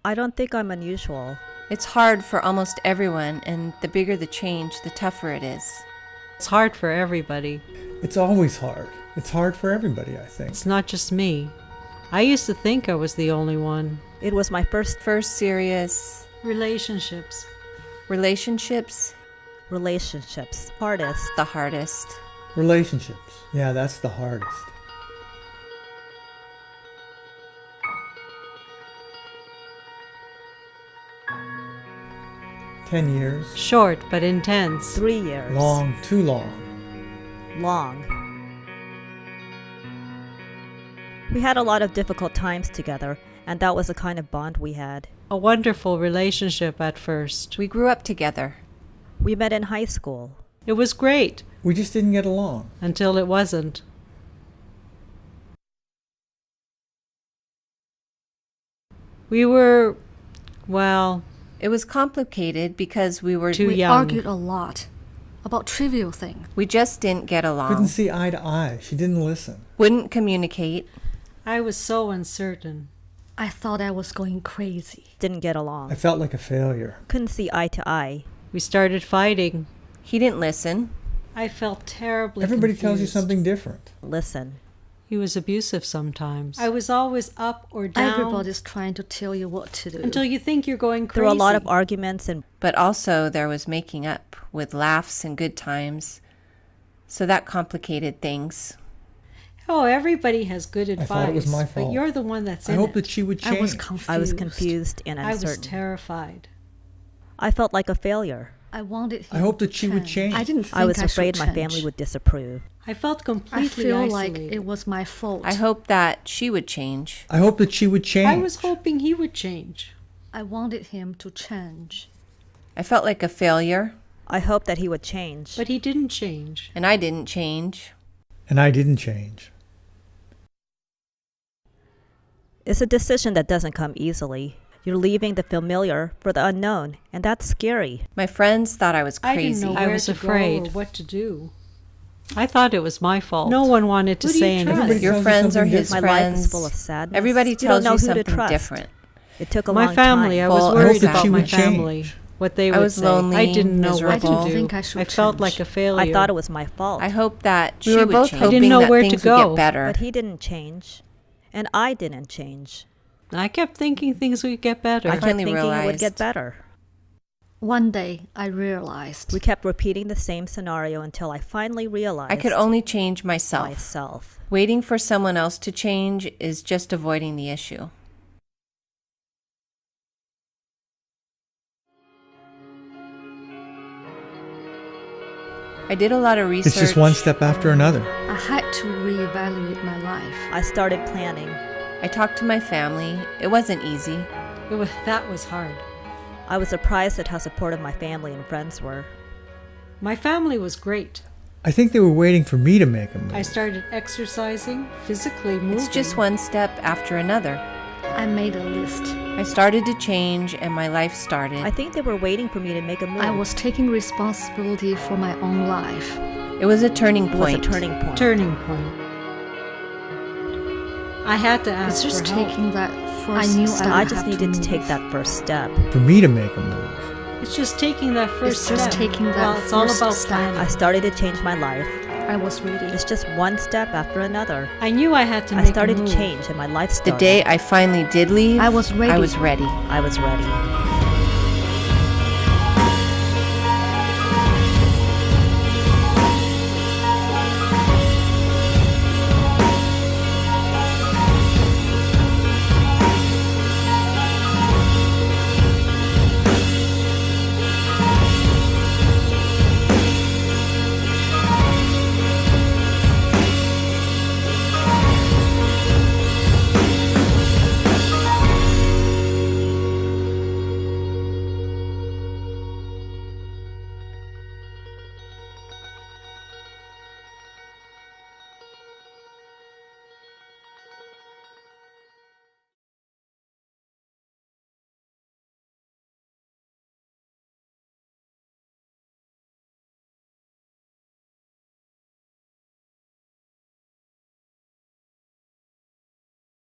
I don't think I'm unusual. It's hard for almost everyone, and the bigger the change, the tougher it is. It's hard for everybody. It's always hard. It's hard for everybody, I think. It's not just me. I used to think I was the only one. It was my first Serious Relationships. relationships, hardest. the hardest. Relationships. Yeah, that's the hardest. "10 years. Short but intense. 3 years. Long, too long. Long. We had a lot of difficult times together, and that was the kind of bond we had. A wonderful relationship at first. We grew up together. We met in high school. It was great We just didn't get along. until it wasn't. We were, well, It was complicated because we were Too We young. argued a lot about trivial things. we just didn't get along. Couldn't see eye to eye. She didn't listen. Wouldn't communicate. I was so uncertain. I thought I was going crazy. Didn't get along. I felt like a failure. Couldn't see eye to eye. We started fighting. He didn't listen. I felt terribly Everybody tells you confused. something different. Listen. He was abusive sometimes. I was always up or down Everybody's trying to tell you what to do. until you think you're going crazy. There were a lot of arguments and But also there was making up with laughs and good times. So that complicated things. Oh, everybody has good I advice. thought it was my But fault. you're the one that's I in hope it. that she would change. I was confused. I was confused and I was uncertain. terrified. I felt like a failure. I wanted him I hope that to she would change. I didn't think I was I afraid should my family change. would disapprove. I felt completely I feel like isolated. it was my fault. I hope that she would change. I hope that she would change. I was hoping he would change. I wanted him to change. I felt like a failure, I hoped that he would change. But he didn't change. and I didn't change. And I didn't change. It's a decision that doesn't come easily. You're leaving the familiar for the unknown, and that's scary. My friends thought I was I didn't crazy. know I where was to afraid. go or what to do. I thought it was my fault. No one wanted to Who do you say trust? anything. Everybody Your tells you friends are something his My different. life is friends. full of sadness. Everybody You tells don't know you who to something trust. different. It took a My long family, time. I was Well, I worried hope that about she my would change. family. What they I would was say. lonely, I didn't know miserable. what to I didn't do. think I should I felt change. like a failure. I thought it was my fault. I hope that we she were would both change. hoping I didn't know that where to things go. would get better. But he didn't change, and I didn't change. I kept thinking things would get better. I kept finally thinking it would realized. get better. One day, I realized We kept repeating the same scenario until I finally realized I could only change myself. myself. Waiting for someone else to change is just avoiding the issue. I did a lot of research. It's just one step after another. I had to reevaluate my life. I started planning. I talked to my family. It wasn't easy. That was hard. I was surprised at how supportive my family and friends were. My family was great. I think they were waiting for me to make a move. I started exercising, physically moving. It's just one step after another. I made a list. I started to change and my life started. I think they were waiting for me to make a move. I was taking responsibility for my own life. It was a turning It was a point. turning point. Turning point. I had to ask It's just for help. taking that I first knew step. I just needed to take that first step. For me to make a move. It's just taking that first It's just step. taking that well, it's all first about step. planning. I started to change my life. I was ready. It's just one step after another. I knew I had to I make started a to move. change, and my life The started. day I finally did leave, I was ready. I was ready. I was ready.